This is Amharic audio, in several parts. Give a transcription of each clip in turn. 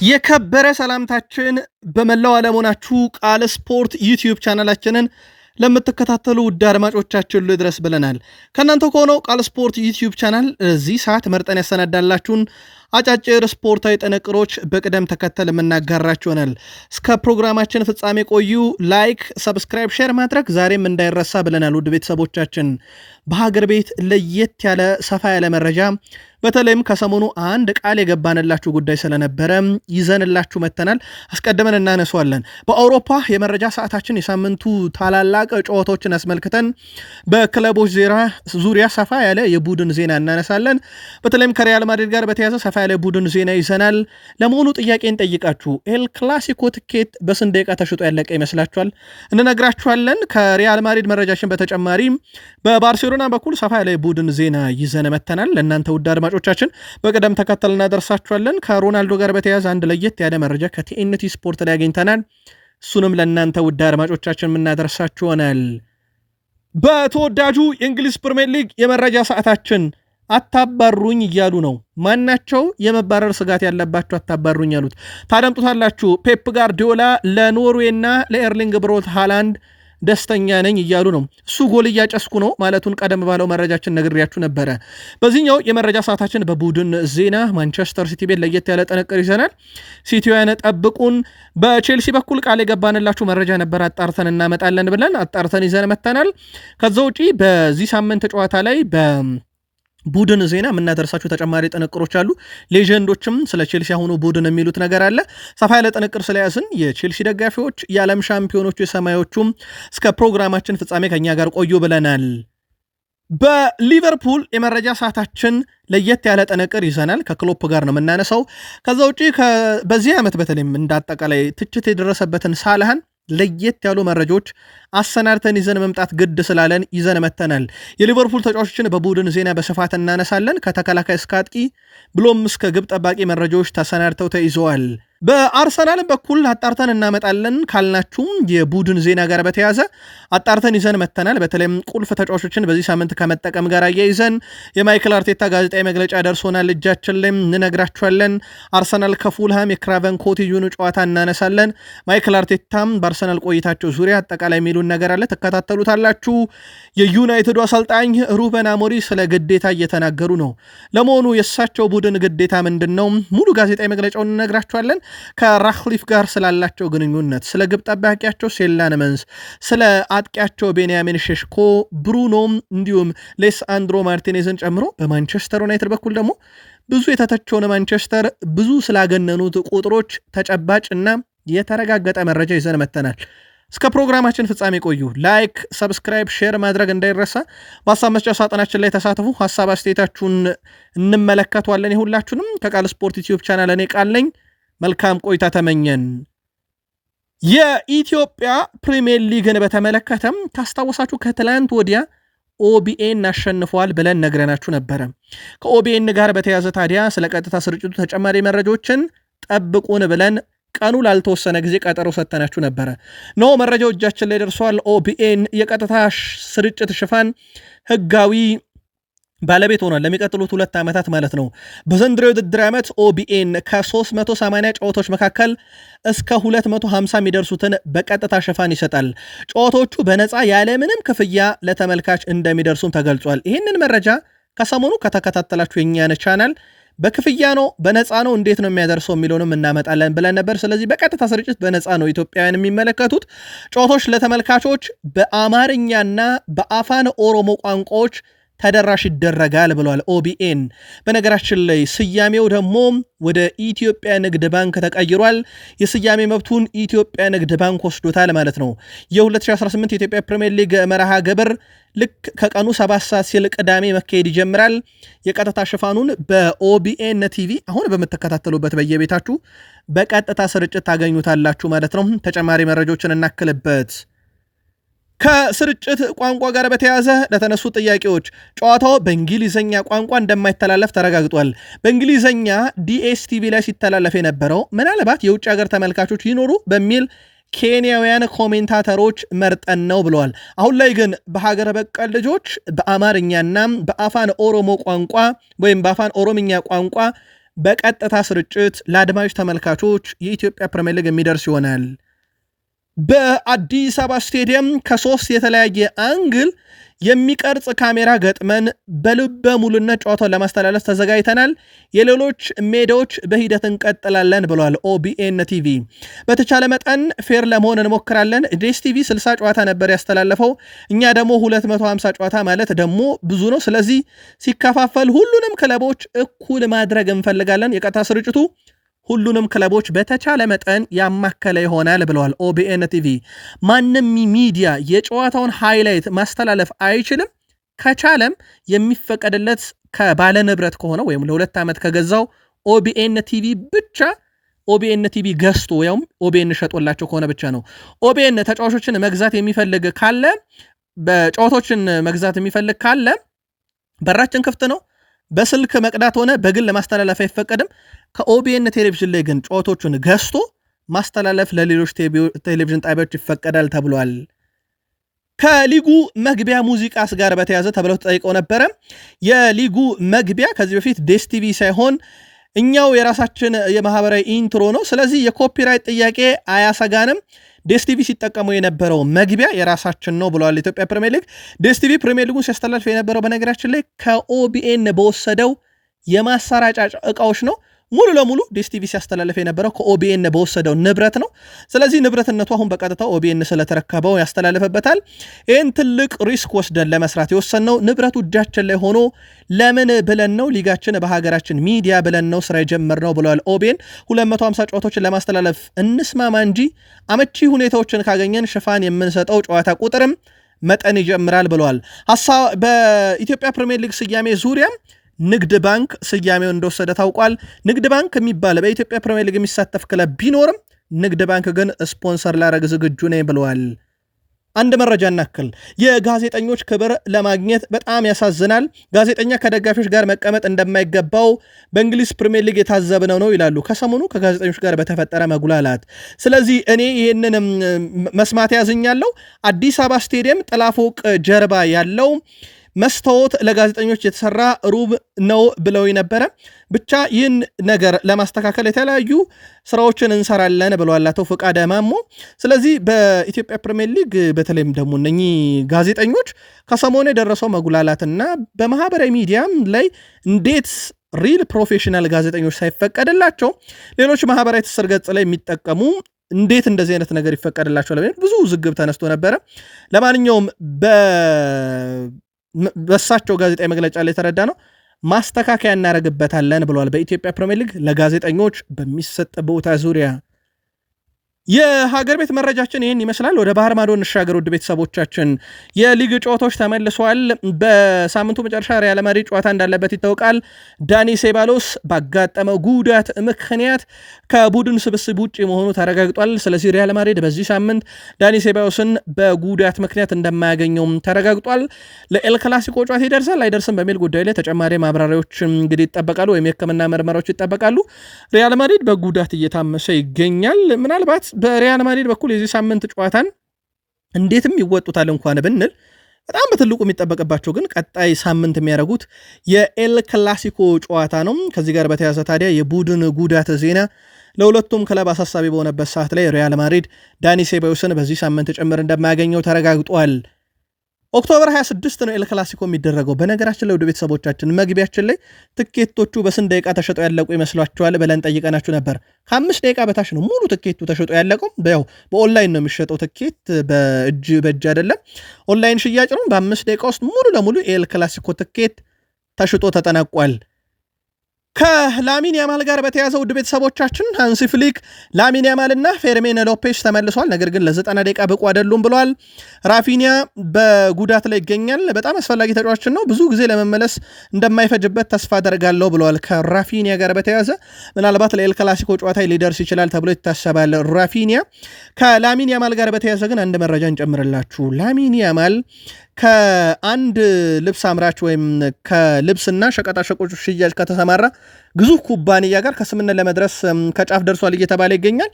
የከበረ ሰላምታችን በመላው ዓለም ሆናችሁ ቃል ስፖርት ዩቲዩብ ቻናላችንን ለምትከታተሉ ውድ አድማጮቻችን ልድረስ ብለናል። ከእናንተ ከሆነው ቃል ስፖርት ዩቲዩብ ቻናል እዚህ ሰዓት መርጠን ያሰናዳላችሁን አጫጭር ስፖርታዊ ጥንቅሮች በቅደም ተከተል የምናጋራችሁ ይሆናል። እስከ ፕሮግራማችን ፍጻሜ ቆዩ። ላይክ፣ ሰብስክራይብ፣ ሼር ማድረግ ዛሬም እንዳይረሳ ብለናል። ውድ ቤተሰቦቻችን በሀገር ቤት ለየት ያለ ሰፋ ያለ መረጃ በተለይም ከሰሞኑ አንድ ቃል የገባንላችሁ ጉዳይ ስለነበረ ይዘንላችሁ መተናል። አስቀድመን እናነሷለን። በአውሮፓ የመረጃ ሰዓታችን የሳምንቱ ታላላቅ ጨዋታዎችን አስመልክተን በክለቦች ዙሪያ ሰፋ ያለ የቡድን ዜና እናነሳለን። በተለይም ከሪያል ማድሪድ ጋር በተያዘ ሰፋ ያለ ቡድን ዜና ይዘናል። ለመሆኑ ጥያቄ እንጠይቃችሁ፣ ኤል ክላሲኮ ትኬት በስንት ደቂቃ ተሽጦ ያለቀ ይመስላችኋል? እንነግራችኋለን። ከሪያል ማድሪድ መረጃችን በተጨማሪ በባርሴሎና በኩል ሰፋ ያለ ቡድን ዜና ይዘን መተናል። ለእናንተ ውድ አድማጮቻችን በቅደም ተከተል እናደርሳችኋለን። ከሮናልዶ ጋር በተያያዘ አንድ ለየት ያለ መረጃ ከቲኤንቲ ስፖርት ላይ አግኝተናል። እሱንም ለእናንተ ውድ አድማጮቻችን የምናደርሳችሁ ይሆናል። በተወዳጁ የእንግሊዝ ፕሪሚየር ሊግ የመረጃ ሰዓታችን አታባሩኝ እያሉ ነው። ማናቸው የመባረር ስጋት ያለባቸው አታባሩኝ ያሉት? ታደምጡታላችሁ። ፔፕ ጋርዲዮላ ለኖርዌይና ለኤርሊንግ ብሮት ሃላንድ ደስተኛ ነኝ እያሉ ነው። እሱ ጎል እያጨስኩ ነው ማለቱን ቀደም ባለው መረጃችን ነግሬያችሁ ነበረ። በዚህኛው የመረጃ ሰዓታችን በቡድን ዜና ማንቸስተር ሲቲ ቤት ለየት ያለ ጥንቅር ይዘናል። ሲቲውያን ጠብቁን። በቼልሲ በኩል ቃል የገባንላችሁ መረጃ ነበር፣ አጣርተን እናመጣለን ብለን አጣርተን ይዘን መተናል። ከዛ ውጪ በዚህ ሳምንት ጨዋታ ላይ ቡድን ዜና የምናደርሳቸው ተጨማሪ ጥንቅሮች አሉ። ሌጀንዶችም ስለ ቼልሲ አሁኑ ቡድን የሚሉት ነገር አለ። ሰፋ ያለ ጥንቅር ስለያዝን የቼልሲ ደጋፊዎች፣ የዓለም ሻምፒዮኖቹ የሰማዮቹም እስከ ፕሮግራማችን ፍጻሜ ከኛ ጋር ቆዩ ብለናል። በሊቨርፑል የመረጃ ሰዓታችን ለየት ያለ ጥንቅር ይዘናል። ከክሎፕ ጋር ነው የምናነሳው። ከዛ ውጪ በዚህ ዓመት በተለይም እንዳጠቃላይ ትችት የደረሰበትን ሳላህን ለየት ያሉ መረጃዎች አሰናድተን ይዘን መምጣት ግድ ስላለን ይዘን መተናል። የሊቨርፑል ተጫዋቾችን በቡድን ዜና በስፋት እናነሳለን። ከተከላካይ እስከ አጥቂ ብሎም እስከ ግብ ጠባቂ መረጃዎች ተሰናድተው ተይዘዋል። በአርሰናልም በኩል አጣርተን እናመጣለን ካልናችሁም የቡድን ዜና ጋር በተያዘ አጣርተን ይዘን መተናል። በተለይም ቁልፍ ተጫዋቾችን በዚህ ሳምንት ከመጠቀም ጋር አያይዘን የማይክል አርቴታ ጋዜጣዊ መግለጫ ደርሶናል፣ እጃችን ላይ እንነግራችኋለን። አርሰናል ከፉልሃም የክራቨን ኮቴጁን ጨዋታ እናነሳለን። ማይክል አርቴታም በአርሰናል ቆይታቸው ዙሪያ አጠቃላይ የሚሉን ነገር አለ፣ ተከታተሉታላችሁ። የዩናይትዱ አሰልጣኝ ሩበን አሞሪ ስለ ግዴታ እየተናገሩ ነው። ለመሆኑ የእሳቸው ቡድን ግዴታ ምንድን ነው? ሙሉ ጋዜጣዊ መግለጫውን እንነግራችኋለን። ከራክሊፍ ጋር ስላላቸው ግንኙነት፣ ስለ ግብ ጠባቂያቸው ሴላንመንስ፣ ስለ አጥቂያቸው ቤንያሚን ሼሽኮ፣ ብሩኖም እንዲሁም ሌስ አንድሮ ማርቲኔዝን ጨምሮ በማንቸስተር ዩናይትድ በኩል ደግሞ ብዙ የተተቸውን ማንቸስተር ብዙ ስላገነኑት ቁጥሮች ተጨባጭ እና የተረጋገጠ መረጃ ይዘን መተናል። እስከ ፕሮግራማችን ፍጻሜ ቆዩ። ላይክ፣ ሰብስክራይብ፣ ሼር ማድረግ እንዳይረሳ። በሀሳብ መስጫ ሳጥናችን ላይ ተሳትፉ። ሀሳብ አስተያየታችሁን እንመለከቷለን። የሁላችሁንም ከቃል ስፖርት ዩቲዩብ ቻናል እኔ ቃል ነኝ። መልካም ቆይታ ተመኘን። የኢትዮጵያ ፕሪሚየር ሊግን በተመለከተም ካስታወሳችሁ ከትላንት ወዲያ ኦቢኤን አሸንፏል ብለን ነግረናችሁ ነበረ። ከኦቢኤን ጋር በተያዘ ታዲያ ስለ ቀጥታ ስርጭቱ ተጨማሪ መረጃዎችን ጠብቁን ብለን ቀኑ ላልተወሰነ ጊዜ ቀጠሮ ሰጥተናችሁ ነበረ። መረጃው እጃችን ላይ ደርሷል። ኦቢኤን የቀጥታ ስርጭት ሽፋን ህጋዊ ባለቤት ሆኗል ለሚቀጥሉት 2 ዓመታት ማለት ነው። በዘንድሮ የውድድር ዓመት ኦቢኤን ከ380 ጨዋታዎች መካከል እስከ 250 የሚደርሱትን በቀጥታ ሽፋን ይሰጣል። ጨዋታዎቹ በነፃ ያለምንም ክፍያ ለተመልካች እንደሚደርሱም ተገልጿል። ይህንን መረጃ ከሰሞኑ ከተከታተላችሁ የኛን ቻናል በክፍያ ነው በነፃ ነው እንዴት ነው የሚያደርሰው የሚለውንም እናመጣለን ብለን ነበር። ስለዚህ በቀጥታ ስርጭት በነፃ ነው ኢትዮጵያውያን የሚመለከቱት። ጨዋታዎች ለተመልካቾች በአማርኛና በአፋን ኦሮሞ ቋንቋዎች ተደራሽ ይደረጋል ብሏል ኦቢኤን። በነገራችን ላይ ስያሜው ደግሞ ወደ ኢትዮጵያ ንግድ ባንክ ተቀይሯል። የስያሜ መብቱን ኢትዮጵያ ንግድ ባንክ ወስዶታል ማለት ነው። የ2018 የኢትዮጵያ ፕሪሚየር ሊግ መርሃ ግብር ልክ ከቀኑ 7 ሰዓት ሲል ቅዳሜ መካሄድ ይጀምራል። የቀጥታ ሽፋኑን በኦቢኤን ቲቪ አሁን በምትከታተሉበት በየቤታችሁ በቀጥታ ስርጭት ታገኙታላችሁ ማለት ነው። ተጨማሪ መረጃዎችን እናክልበት። ከስርጭት ቋንቋ ጋር በተያያዘ ለተነሱ ጥያቄዎች ጨዋታው በእንግሊዘኛ ቋንቋ እንደማይተላለፍ ተረጋግጧል። በእንግሊዘኛ ዲኤስቲቪ ላይ ሲተላለፍ የነበረው ምናልባት የውጭ ሀገር ተመልካቾች ይኖሩ በሚል ኬንያውያን ኮሜንታተሮች መርጠን ነው ብለዋል። አሁን ላይ ግን በሀገር በቀል ልጆች በአማርኛና በአፋን ኦሮሞ ቋንቋ ወይም በአፋን ኦሮምኛ ቋንቋ በቀጥታ ስርጭት ለአድማጭ ተመልካቾች የኢትዮጵያ ፕሪሚየር ሊግ የሚደርስ ይሆናል። በአዲስ አበባ ስቴዲየም ከ3 የተለያየ አንግል የሚቀርጽ ካሜራ ገጥመን በልበ ሙሉነት ጨዋታውን ለማስተላለፍ ተዘጋጅተናል። የሌሎች ሜዳዎች በሂደት እንቀጥላለን ብሏል ኦቢኤን ቲቪ። በተቻለ መጠን ፌር ለመሆን እንሞክራለን። ዴስ ቲቪ 60 ጨዋታ ነበር ያስተላለፈው፣ እኛ ደግሞ 250 ጨዋታ ማለት ደግሞ ብዙ ነው። ስለዚህ ሲከፋፈል ሁሉንም ክለቦች እኩል ማድረግ እንፈልጋለን። የቀጥታ ስርጭቱ ሁሉንም ክለቦች በተቻለ መጠን ያማከለ ይሆናል ብለዋል ኦቢኤን ቲቪ። ማንም ሚዲያ የጨዋታውን ሃይላይት ማስተላለፍ አይችልም። ከቻለም የሚፈቀድለት ከባለ ንብረት ከሆነ ወይም ለ2 ዓመት ከገዛው ኦቢኤን ቲቪ ብቻ ኦቢኤን ቲቪ ገዝቶ ወይም ኦቢኤን ሸጦላቸው ከሆነ ብቻ ነው። ኦቢኤን ተጫዋቾችን መግዛት የሚፈልግ ካለ በጨዋታዎችን መግዛት የሚፈልግ ካለ በራችን ክፍት ነው። በስልክ መቅዳት ሆነ በግል ማስተላለፍ አይፈቀድም። ከኦቢኤን ቴሌቪዥን ላይ ግን ጨዋታዎቹን ገዝቶ ማስተላለፍ ለሌሎች ቴሌቪዥን ጣቢያዎች ይፈቀዳል ተብሏል። ከሊጉ መግቢያ ሙዚቃስ ጋር በተያዘ ተብለው ተጠይቀው ነበረ። የሊጉ መግቢያ ከዚህ በፊት ዴስ ቲቪ ሳይሆን እኛው የራሳችን የማህበራዊ ኢንትሮ ነው። ስለዚህ የኮፒራይት ጥያቄ አያሰጋንም። ዴስ ቲቪ ሲጠቀሙ የነበረው መግቢያ የራሳችን ነው ብለዋል ኢትዮጵያ ፕሪሚየር ሊግ። ዴስ ቲቪ ፕሪሚየር ሊጉን ሲያስተላልፍ የነበረው በነገራችን ላይ ከኦቢኤን በወሰደው የማሰራጫ እቃዎች ነው። ሙሉ ለሙሉ ዴስ ቲቪ ሲያስተላልፍ የነበረው ከኦቢኤን በወሰደው ንብረት ነው። ስለዚህ ንብረትነቱ አሁን በቀጥታ ኦቢኤን ስለተረከበው ያስተላልፈበታል። ይህን ትልቅ ሪስክ ወስደን ለመስራት የወሰንነው ንብረቱ እጃችን ላይ ሆኖ ለምን ብለን ነው፣ ሊጋችን በሀገራችን ሚዲያ ብለን ነው ስራ የጀመርነው ብለዋል ኦቢኤን። 250 ጨዋታዎችን ለማስተላለፍ እንስማማ እንጂ አመቺ ሁኔታዎችን ካገኘን ሽፋን የምንሰጠው ጨዋታ ቁጥርም መጠን ይጀምራል ብለዋል። በኢትዮጵያ ፕሪሚየር ሊግ ስያሜ ዙሪያ ንግድ ባንክ ስያሜውን እንደወሰደ ታውቋል። ንግድ ባንክ የሚባል በኢትዮጵያ ፕሪሚየር ሊግ የሚሳተፍ ክለብ ቢኖርም ንግድ ባንክ ግን ስፖንሰር ላረግ ዝግጁ ነኝ ብለዋል። አንድ መረጃ እናክል። የጋዜጠኞች ክብር ለማግኘት በጣም ያሳዝናል። ጋዜጠኛ ከደጋፊዎች ጋር መቀመጥ እንደማይገባው በእንግሊዝ ፕሪሚየር ሊግ የታዘብነው ነው ይላሉ ከሰሞኑ ከጋዜጠኞች ጋር በተፈጠረ መጉላላት። ስለዚህ እኔ ይህንን መስማት ያዝኛለሁ። አዲስ አበባ ስቴዲየም ጥላፎቅ ጀርባ ያለው መስታወት ለጋዜጠኞች የተሰራ ሩብ ነው ብለው ነበረ። ብቻ ይህን ነገር ለማስተካከል የተለያዩ ስራዎችን እንሰራለን ብለዋል አቶ ፈቃደ ማሞ። ስለዚህ በኢትዮጵያ ፕሪሚየር ሊግ በተለይም ደግሞ እነኚህ ጋዜጠኞች ከሰሞኑ የደረሰው መጉላላትና በማህበራዊ ሚዲያም ላይ እንዴት ሪል ፕሮፌሽናል ጋዜጠኞች ሳይፈቀድላቸው ሌሎች ማህበራዊ ትስስር ገጽ ላይ የሚጠቀሙ እንዴት እንደዚህ አይነት ነገር ይፈቀድላቸው ለምን ብዙ ውዝግብ ተነስቶ ነበረ። ለማንኛውም በሳቸው ጋዜጣዊ መግለጫ ላይ የተረዳ ነው ማስተካከያ እናደርግበታለን ብለዋል። በኢትዮጵያ ፕሪሚየር ሊግ ለጋዜጠኞች በሚሰጥ ቦታ ዙሪያ የሀገር ቤት መረጃችን ይህን ይመስላል። ወደ ባህር ማዶ እንሻገር። ውድ ቤተሰቦቻችን የሊግ ጨዋታዎች ተመልሰዋል። በሳምንቱ መጨረሻ ሪያል ማድሪድ ጨዋታ እንዳለበት ይታወቃል። ዳኒ ሴባሎስ ባጋጠመው ጉዳት ምክንያት ከቡድን ስብስብ ውጭ መሆኑ ተረጋግጧል። ስለዚህ ሪያል ማድሪድ በዚህ ሳምንት ዳኒ ሴባሎስን በጉዳት ምክንያት እንደማያገኘውም ተረጋግጧል። ለኤል ክላሲኮ ጨዋታ ይደርሳል አይደርስም በሚል ጉዳይ ላይ ተጨማሪ ማብራሪያዎች እንግዲህ ይጠበቃሉ፣ ወይም የሕክምና ምርመራዎች ይጠበቃሉ። ሪያል ማድሪድ በጉዳት እየታመሰ ይገኛል። ምናልባት በሪያል ማድሪድ በኩል የዚህ ሳምንት ጨዋታን እንዴትም ይወጡታል እንኳን ብንል በጣም በትልቁ የሚጠበቅባቸው ግን ቀጣይ ሳምንት የሚያደርጉት የኤል ክላሲኮ ጨዋታ ነው። ከዚህ ጋር በተያያዘ ታዲያ የቡድን ጉዳት ዜና ለሁለቱም ክለብ አሳሳቢ በሆነበት ሰዓት ላይ ሪያል ማድሪድ ዳኒ ሴባዮስን በዚህ ሳምንት ጭምር እንደማያገኘው ተረጋግጧል። ኦክቶበር 26 ነው ኤል ክላሲኮ የሚደረገው። በነገራችን ላይ ወደ ቤተሰቦቻችን መግቢያችን ላይ ትኬቶቹ በስንት ደቂቃ ተሸጠው ያለቁ ይመስሏችኋል ብለን ጠይቀናችሁ ነበር። ከ5 ደቂቃ በታች ነው ሙሉ ትኬቱ ተሸጦ ያለቀው። ያው በኦንላይን ነው የሚሸጠው ትኬት፣ በእጅ አይደለም። ኦንላይን ሽያጭ ነው። በ5 ደቂቃ ውስጥ ሙሉ ለሙሉ ኤል ክላሲኮ ትኬት ተሽጦ ተጠናቋል። ከላሚን ያማል ጋር በተያዘ ውድ ቤተሰቦቻችን ሃንሲ ፍሊክ ላሚን ያማልና ፌርሜን ሎፔስ ተመልሷል፣ ነገር ግን ለ90 ደቂቃ ብቁ አይደሉም ብለዋል። ራፊኒያ በጉዳት ላይ ይገኛል። በጣም አስፈላጊ ተጫዋችን ነው፣ ብዙ ጊዜ ለመመለስ እንደማይፈጅበት ተስፋ አደርጋለሁ ብለዋል። ከራፊኒያ ጋር በተያዘ ምናልባት ለኤል ክላሲኮ ጨዋታ ሊደርስ ይችላል ተብሎ ይታሰባል ራፊኒያ። ከላሚን ያማል ጋር በተያዘ ግን አንድ መረጃ እንጨምርላችሁ። ላሚን ያማል ከአንድ ልብስ አምራች ወይም ከልብስና ሸቀጣሸቆች ሽያጭ ከተሰማራ ግዙፍ ኩባንያ ጋር ከስምነት ለመድረስ ከጫፍ ደርሷል እየተባለ ይገኛል።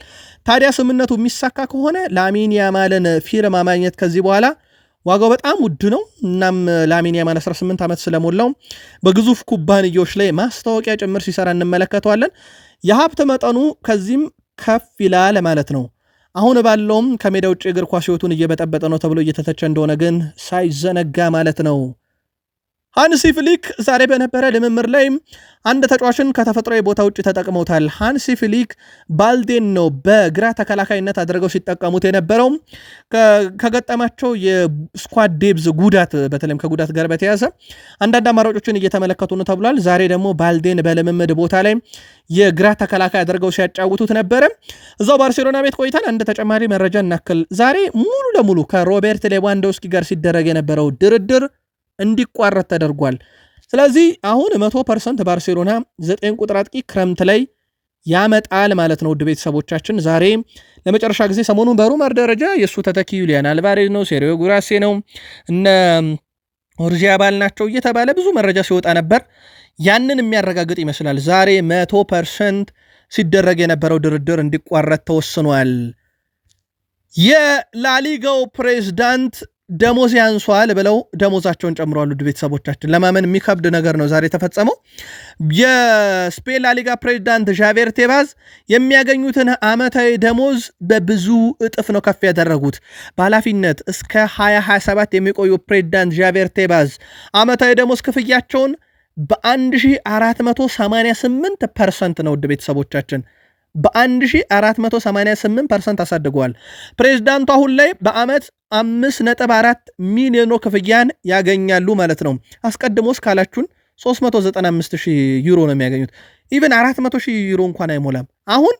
ታዲያ ስምነቱ የሚሳካ ከሆነ ላሚን ያማልን ፊርማ ማግኘት ከዚህ በኋላ ዋጋው በጣም ውድ ነው። እናም ላሚን ያማል 18 ዓመት ስለሞላው በግዙፍ ኩባንያዎች ላይ ማስታወቂያ ጭምር ሲሰራ እንመለከተዋለን። የሀብት መጠኑ ከዚህም ከፍ ይላል ማለት ነው። አሁን ባለውም ከሜዳ ውጭ እግር ኳስ ህይወቱን እየበጠበጠ ነው ተብሎ እየተተቸ እንደሆነ ግን ሳይዘነጋ ማለት ነው። ሃንሲ ፍሊክ ዛሬ በነበረ ልምምድ ላይ አንድ ተጫዋችን ከተፈጥሯዊ ቦታ ውጭ ተጠቅመውታል። ሃንሲ ፍሊክ ባልዴን ነው በግራ ተከላካይነት አድርገው ሲጠቀሙት የነበረው። ከገጠማቸው የስኳድ ዴብዝ ጉዳት በተለይም ከጉዳት ጋር በተያያዘ አንዳንድ አማራጮችን እየተመለከቱ ነው ተብሏል። ዛሬ ደግሞ ባልዴን በልምምድ ቦታ ላይ የግራ ተከላካይ አድርገው ሲያጫውቱት ነበረ። እዛው ባርሴሎና ቤት ቆይተን አንድ ተጨማሪ መረጃ እናክል። ዛሬ ሙሉ ለሙሉ ከሮቤርት ሌቫንዶስኪ ጋር ሲደረግ የነበረው ድርድር እንዲቋረጥ ተደርጓል። ስለዚህ አሁን 100% ባርሴሎና 9 ቁጥር አጥቂ ክረምት ላይ ያመጣል ማለት ነው። ውድ ቤተሰቦቻችን ዛሬ ለመጨረሻ ጊዜ ሰሞኑን በሩመር ደረጃ የእሱ ተተኪ ዩሊያን አልቫሬዝ ነው፣ ሴሪዮ ጉራሴ ነው፣ እነ ኦርጂያባል ናቸው እየተባለ ብዙ መረጃ ሲወጣ ነበር። ያንን የሚያረጋግጥ ይመስላል። ዛሬ 100% ሲደረግ የነበረው ድርድር እንዲቋረጥ ተወስኗል። የላሊጋው ፕሬዝዳንት ደሞዝ ያንሷል ብለው ደሞዛቸውን ጨምረዋል። ውድ ቤተሰቦቻችን ለማመን የሚከብድ ነገር ነው ዛሬ ተፈጸመው። የስፔን ላሊጋ ፕሬዝዳንት ዣቬር ቴባዝ የሚያገኙትን ዓመታዊ ደሞዝ በብዙ እጥፍ ነው ከፍ ያደረጉት። በኃላፊነት እስከ 2027 የሚቆዩ ፕሬዝዳንት ዣቬር ቴባዝ ዓመታዊ ደሞዝ ክፍያቸውን በ1488% ነው። ውድ ቤተሰቦቻችን በ1488% አሳድገዋል። ፕሬዝዳንቱ አሁን ላይ በዓመት 5.4 ሚሊዮን ክፍያን ያገኛሉ ማለት ነው። አስቀድሞ እስካላችሁን 395,000 ዩሮ ነው የሚያገኙት። ኢቨን 400,000 ዩሮ እንኳን አይሞላም። አሁን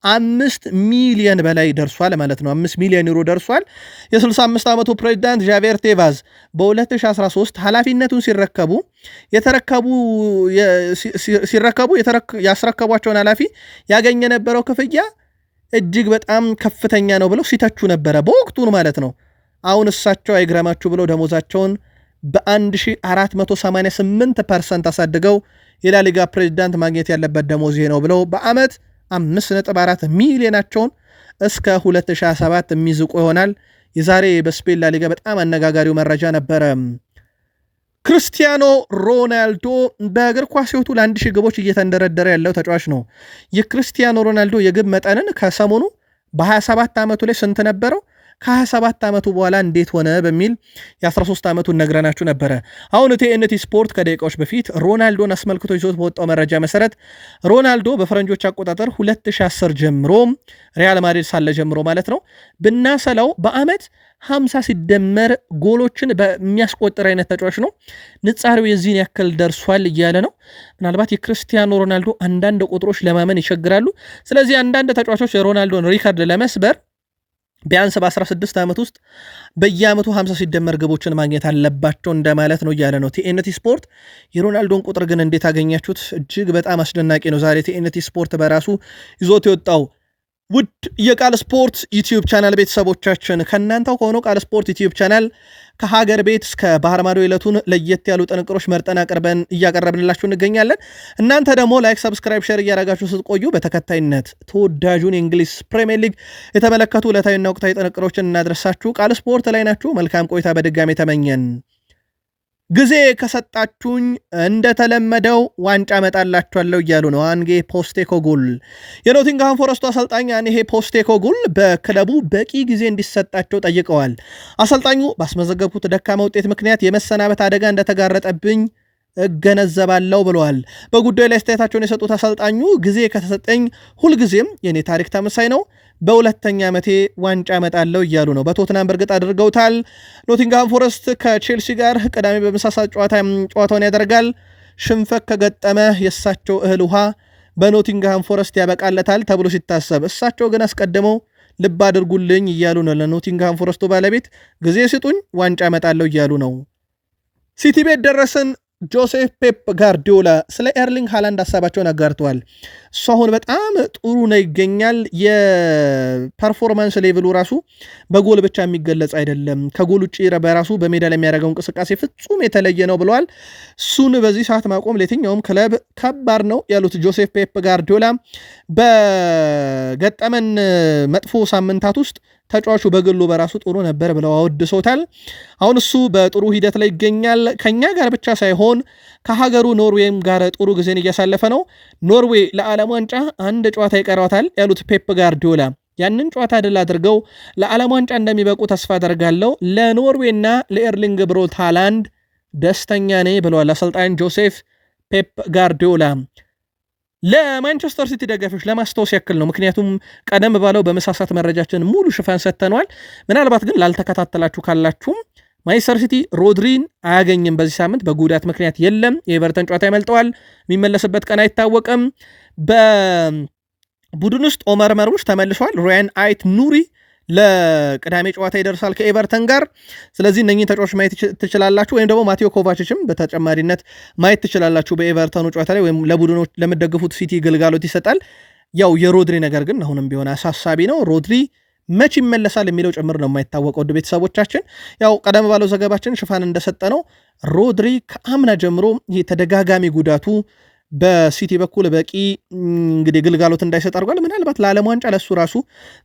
5 ሚሊዮን በላይ ደርሷል ማለት ነው። 5 ሚሊዮን ዩሮ ደርሷል። የ65 ዓመቱ ፕሬዝዳንት ዣቬር ቴባዝ በ2013 ኃላፊነቱን ያስረከቧቸውን ኃላፊ ያገኘ የነበረው ክፍያ እጅግ በጣም ከፍተኛ ነው ብለው ሲተቹ ነበረ በወቅቱን ማለት ነው። አሁን እሳቸው አይግረማችሁ ብለው ደሞዛቸውን በ1488% አሳድገው የላሊጋ ፕሬዝዳንት ማግኘት ያለበት ደሞዝ ይሄ ነው ብለው በዓመት 5.4 ሚሊዮናቸውን እስከ 2027 የሚዝቁ ይሆናል። የዛሬ በስፔን ላሊጋ በጣም አነጋጋሪው መረጃ ነበረ። ክርስቲያኖ ሮናልዶ በእግር ኳስ ሕይወቱ ለ1000 ግቦች እየተንደረደረ ያለው ተጫዋች ነው። የክርስቲያኖ ሮናልዶ የግብ መጠንን ከሰሞኑ በ27 ዓመቱ ላይ ስንት ነበረው? ከ27 ዓመቱ በኋላ እንዴት ሆነ በሚል የ13 ዓመቱን ነግረናችሁ ነበረ። አሁን ቲኤንቲ ስፖርት ከደቂቃዎች በፊት ሮናልዶን አስመልክቶ ይዞት በወጣው መረጃ መሰረት ሮናልዶ በፈረንጆች አቆጣጠር 2010 ጀምሮ ሪያል ማድሪድ ሳለ ጀምሮ ማለት ነው ብናሰላው በዓመት 50 ሲደመር ጎሎችን በሚያስቆጥር አይነት ተጫዋች ነው። ንጻሬው የዚህን ያክል ደርሷል እያለ ነው። ምናልባት የክርስቲያኖ ሮናልዶ አንዳንድ ቁጥሮች ለማመን ይቸግራሉ። ስለዚህ አንዳንድ ተጫዋቾች የሮናልዶን ሪካርድ ለመስበር ቢያንስ በ16 ዓመት ውስጥ በየዓመቱ 50 ሲደመር ግቦችን ማግኘት አለባቸው እንደማለት ነው እያለ ነው ቲኤንቲ ስፖርት። የሮናልዶን ቁጥር ግን እንዴት አገኛችሁት? እጅግ በጣም አስደናቂ ነው። ዛሬ ቲኤንቲ ስፖርት በራሱ ይዞት የወጣው። ውድ የቃል ስፖርት ዩቲዩብ ቻናል ቤተሰቦቻችን ከእናንተው ከሆነው ቃል ስፖርት ዩቲዩብ ቻናል ከሀገር ቤት እስከ ባህር ማዶ ዕለቱን ለየት ያሉ ጥንቅሮች መርጠን እያቀረብንላችሁ እንገኛለን። እናንተ ደግሞ ላይክ፣ ሰብስክራይብ፣ ሼር እያደረጋችሁ ስትቆዩ በተከታይነት ተወዳጁን የእንግሊዝ ፕሪሚየር ሊግ የተመለከቱ ዕለታዊና ወቅታዊ ጥንቅሮችን እናድረሳችሁ ቃል ስፖርት ላይ ናችሁ። መልካም ቆይታ በድጋሚ ተመኘን። ጊዜ ከሰጣችሁኝ እንደተለመደው ዋንጫ መጣላችኋለሁ እያሉ ነው አንጌ ፖስቴኮግሉ። የኖቲንግሃም ፎረስቱ አሰልጣኝ አንጌ ፖስቴኮግሉ በክለቡ በቂ ጊዜ እንዲሰጣቸው ጠይቀዋል። አሰልጣኙ ባስመዘገብኩት ደካማ ውጤት ምክንያት የመሰናበት አደጋ እንደተጋረጠብኝ እገነዘባለሁ ብለዋል። በጉዳዩ ላይ አስተያየታቸውን የሰጡት አሰልጣኙ ጊዜ ከተሰጠኝ ሁልጊዜም የኔ ታሪክ ተመሳይ ነው፣ በሁለተኛ ዓመቴ ዋንጫ መጣለው እያሉ ነው። በቶትናም በርግጥ አድርገውታል። ኖቲንግሃም ፎረስት ከቼልሲ ጋር ቅዳሜ በመሳሳት ጨዋታውን ያደርጋል። ሽንፈት ከገጠመ የእሳቸው እህል ውሃ በኖቲንግሃም ፎረስት ያበቃለታል ተብሎ ሲታሰብ፣ እሳቸው ግን አስቀድመው ልብ አድርጉልኝ እያሉ ነው። ለኖቲንግሃም ፎረስቱ ባለቤት ጊዜ ስጡኝ ዋንጫ መጣለው እያሉ ነው። ሲቲ ቤት ደረስን። ጆሴፍ ፔፕ ጋርዲዮላ ስለ ኤርሊንግ ሃላንድ ሀሳባቸውን አጋርተዋል። እሱ አሁን በጣም ጥሩ ነው ይገኛል። የፐርፎርማንስ ሌቭሉ ራሱ በጎል ብቻ የሚገለጽ አይደለም፣ ከጎል ውጭ በራሱ በሜዳ ላይ የሚያደርገው እንቅስቃሴ ፍጹም የተለየ ነው ብለዋል። እሱን በዚህ ሰዓት ማቆም ለየትኛውም ክለብ ከባድ ነው ያሉት ጆሴፍ ፔፕ ጋርዲዮላ በገጠመን መጥፎ ሳምንታት ውስጥ ተጫዋቹ በግሉ በራሱ ጥሩ ነበር ብለው አወድሶታል። አሁን እሱ በጥሩ ሂደት ላይ ይገኛል። ከኛ ጋር ብቻ ሳይሆን ከሀገሩ ኖርዌይም ጋር ጥሩ ጊዜን እያሳለፈ ነው። ኖርዌይ ለዓለም ዋንጫ አንድ ጨዋታ ይቀራታል ያሉት ፔፕ ጋርዲዮላ ያንን ጨዋታ ድል አድርገው ለዓለም ዋንጫ እንደሚበቁ ተስፋ አደርጋለሁ። ለኖርዌይና ለኤርሊንግ ብሮት ሃላንድ ደስተኛ ነኝ ብለዋል አሰልጣኝ ጆሴፍ ፔፕ ጋርዲዮላ። ለማንቸስተር ሲቲ ደጋፊዎች ለማስታወስ ያክል ነው፣ ምክንያቱም ቀደም ባለው በመሳሳት መረጃችን ሙሉ ሽፋን ሰጥተነዋል። ምናልባት ግን ላልተከታተላችሁ ካላችሁም ማንቸስተር ሲቲ ሮድሪን አያገኝም በዚህ ሳምንት በጉዳት ምክንያት የለም። የኤቨርተን ጨዋታ ያመልጠዋል፣ የሚመለስበት ቀን አይታወቅም። በቡድን ውስጥ ኦመር መርሙሽ ተመልሷል። ሮያን አይት ኑሪ ለቅዳሜ ጨዋታ ይደርሳል ከኤቨርተን ጋር። ስለዚህ እነኚህ ተጫዋቾች ማየት ትችላላችሁ፣ ወይም ደግሞ ማቴዎ ኮቫችም በተጨማሪነት ማየት ትችላላችሁ በኤቨርተኑ ጨዋታ ላይ፣ ወይም ለቡድኖች ለምትደግፉት ሲቲ ግልጋሎት ይሰጣል። ያው የሮድሪ ነገር ግን አሁንም ቢሆን አሳሳቢ ነው። ሮድሪ መች ይመለሳል የሚለው ጭምር ነው የማይታወቀው። ውድ ቤተሰቦቻችን ያው ቀደም ባለው ዘገባችን ሽፋን እንደሰጠ ነው ሮድሪ ከአምና ጀምሮ ይህ ተደጋጋሚ ጉዳቱ በሲቲ በኩል በቂ እንግዲህ ግልጋሎት እንዳይሰጥ አድርጓል። ምናልባት ለዓለም ዋንጫ ለሱ ራሱ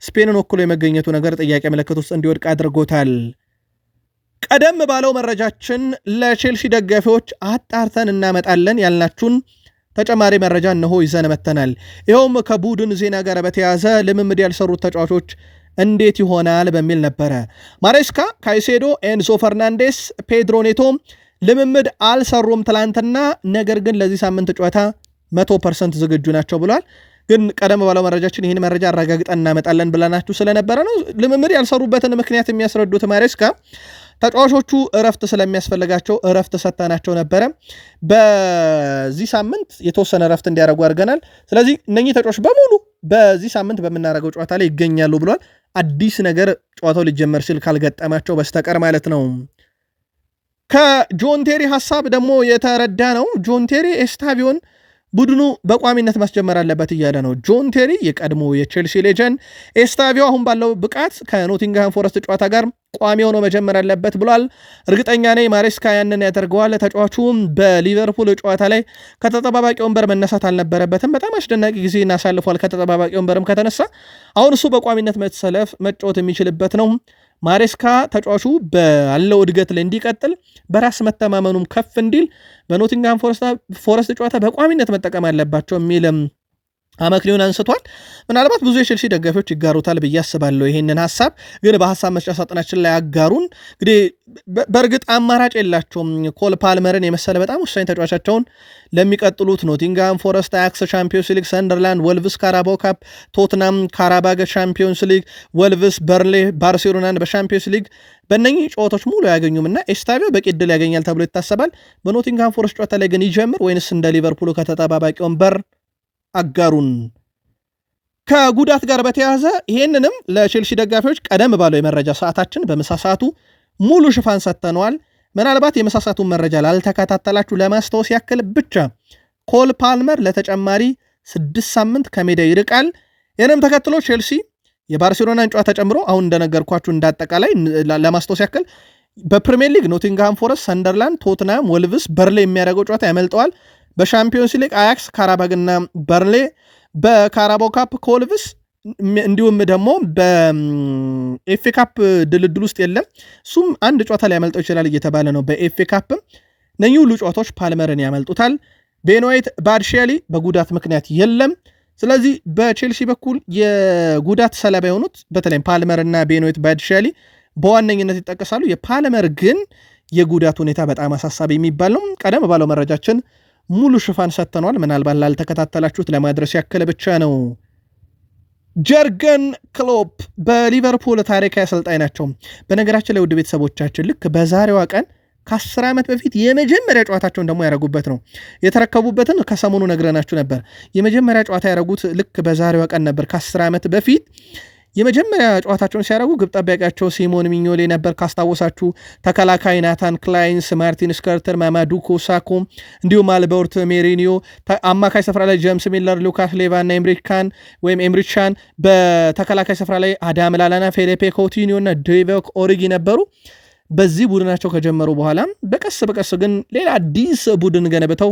ስፔንን ወክሎ የመገኘቱ ነገር ጥያቄ ምልክት ውስጥ እንዲወድቅ አድርጎታል። ቀደም ባለው መረጃችን ለቼልሲ ደጋፊዎች አጣርተን እናመጣለን ያልናችሁን ተጨማሪ መረጃ እነሆ ይዘን መተናል። ይኸውም ከቡድን ዜና ጋር በተያያዘ ልምምድ ያልሰሩት ተጫዋቾች እንዴት ይሆናል በሚል ነበረ። ማሬስካ፣ ካይሴዶ፣ ኤንዞ ፈርናንዴስ፣ ፔድሮ ኔቶ ልምምድ አልሰሩም ትላንትና፣ ነገር ግን ለዚህ ሳምንት ጨዋታ 100% ዝግጁ ናቸው ብሏል። ግን ቀደም ባለው መረጃችን ይህን መረጃ አረጋግጠን እናመጣለን ብለናችሁ ስለነበረ ነው። ልምምድ ያልሰሩበትን ምክንያት የሚያስረዱት ማሬስካ ተጫዋቾቹ እረፍት ስለሚያስፈልጋቸው እረፍት ሰጥተናቸው ነበረ፣ በዚህ ሳምንት የተወሰነ እረፍት እንዲያደርጉ አድርገናል። ስለዚህ እነኚህ ተጫዋቾች በሙሉ በዚህ ሳምንት በምናደርገው ጨዋታ ላይ ይገኛሉ ብሏል። አዲስ ነገር ጨዋታው ሊጀመር ሲል ካልገጠማቸው በስተቀር ማለት ነው። ከጆን ቴሪ ሐሳብ ደግሞ የተረዳ ነው። ጆን ቴሪ ኤስታቪዮን ቡድኑ በቋሚነት ማስጀመር አለበት እያለ ነው። ጆን ቴሪ የቀድሞ የቼልሲ ሌጀንድ ኤስታቪዮ አሁን ባለው ብቃት ከኖቲንግሃም ፎረስት ጨዋታ ጋር ቋሚ ሆኖ መጀመር አለበት ብሏል። እርግጠኛ ነኝ ማሬስካ ያንን ያደርገዋል። ተጫዋቹም በሊቨርፑል ጨዋታ ላይ ከተጠባባቂ ወንበር መነሳት አልነበረበትም። በጣም አስደናቂ ጊዜ እናሳልፏል። ከተጠባባቂ ወንበርም ከተነሳ አሁን እሱ በቋሚነት መጫወት የሚችልበት ነው። ማሬስካ ተጫዋቹ ባለው እድገት ላይ እንዲቀጥል በራስ መተማመኑም ከፍ እንዲል በኖቲንግሃም ፎረስት ጨዋታ በቋሚነት መጠቀም አለባቸው የሚልም አመክንዮን አንስቷል። ምናልባት ብዙ የቼልሲ ደጋፊዎች ይጋሩታል ብዬ አስባለሁ ይሄንን ሐሳብ፣ ግን በሐሳብ መስጫ ሳጥናችን ላይ አጋሩን። እንግዲህ በእርግጥ አማራጭ የላቸውም። ኮል ፓልመርን የመሰለ በጣም ወሳኝ ተጫዋቻቸውን ለሚቀጥሉት ኖቲንግሃም ፎረስት፣ አያክስ ቻምፒዮንስ ሊግ፣ ሰንደርላንድ፣ ወልቭስ ካራባኦ ካፕ፣ ቶትናም ካራባገ ቻምፒዮንስ ሊግ፣ ወልቭስ፣ በርንሌ፣ ባርሴሎናን በቻምፒዮንስ ሊግ በእነኚህ ጨዋታዎች ሙሉ ያገኙም እና ኤስታቪዮ በቂ ዕድል ያገኛል ተብሎ ይታሰባል። በኖቲንግሃም ፎረስት ጨዋታ ላይ ግን ይጀምር ወይንስ እንደ ሊቨርፑሉ ከተጠባባቂ ወንበር አጋሩን። ከጉዳት ጋር በተያያዘ ይህንንም ለቼልሲ ደጋፊዎች ቀደም ባለው የመረጃ ሰዓታችን በምሳ ሰዓቱ ሙሉ ሽፋን ሰጥተነዋል። ምናልባት የምሳ ሰዓቱን መረጃ ላልተከታተላችሁ ለማስታወስ ያክል ብቻ ኮል ፓልመር ለተጨማሪ 6 ሳምንት ከሜዳ ይርቃል። ይህንም ተከትሎ ቼልሲ የባርሴሎናን ጨዋታ ጨምሮ አሁን እንደነገርኳችሁ እንዳጠቃላይ ለማስታወስ ያክል በፕሪሚየር ሊግ ኖቲንግሃም ፎረስት፣ ሰንደርላንድ፣ ቶትናም፣ ወልቭስ፣ በርሌ የሚያደርገው ጨዋታ ያመልጠዋል። በሻምፒዮንስ ሊግ አያክስ፣ ካራባግና በርሌ፣ በካራባኦ ካፕ ከወልቭስ እንዲሁም ደግሞ በኤፍኤ ካፕ ድልድል ውስጥ የለም፣ እሱም አንድ ጨዋታ ላይ ያመልጠው ይችላል እየተባለ ነው። በኤፍኤ ካፕም እነኚህ ሁሉ ጨዋታዎች ፓልመርን ያመልጡታል። ቤን ዋይት ባድሼሊ በጉዳት ምክንያት የለም። ስለዚህ በቼልሲ በኩል የጉዳት ሰለባ የሆኑት በተለይም ፓልመር እና ቤን ዋይት ባድሼሊ በዋነኝነት ይጠቀሳሉ። የፓልመር ግን የጉዳት ሁኔታ በጣም አሳሳቢ የሚባል ነው። ቀደም ባለው መረጃችን ሙሉ ሽፋን ሰጥተነዋል። ምናልባት ላልተከታተላችሁት ለማድረስ ያከለ ብቻ ነው። ጀርገን ክሎፕ በሊቨርፑል ታሪካዊ አሰልጣኝ ናቸው። በነገራችን ላይ ውድ ቤተሰቦቻችን ልክ በዛሬዋ ቀን ከ10 ዓመት በፊት የመጀመሪያ ጨዋታቸውን ደግሞ ያደረጉበት ነው። የተረከቡበትን ከሰሞኑ ነግረናችሁ ነበር። የመጀመሪያ ጨዋታ ያደረጉት ልክ በዛሬዋ ቀን ነበር ከ10 ዓመት በፊት። የመጀመሪያ ጨዋታቸውን ሲያደርጉ ግብ ጠባቂያቸው ሲሞን ሚኞሌ ነበር ካስታወሳችሁ። ተከላካይ ናታን ክላይንስ፣ ማርቲን ስከርተር፣ ማማዱ ኮሳኮ እንዲሁም አልበርት ሜሪኒዮ፣ አማካይ ስፍራ ላይ ጄምስ ሚለር፣ ሉካስ ሌቫ እና ኤምሪች ቻን፣ በተከላካይ ስፍራ ላይ አዳም ላላና፣ ፌሊፔ ኮቲኒዮ እና ዲቮክ ኦሪጊ ነበሩ። በዚህ ቡድናቸው ከጀመሩ በኋላ በቀስ በቀስ ግን ሌላ አዲስ ቡድን ገነብተው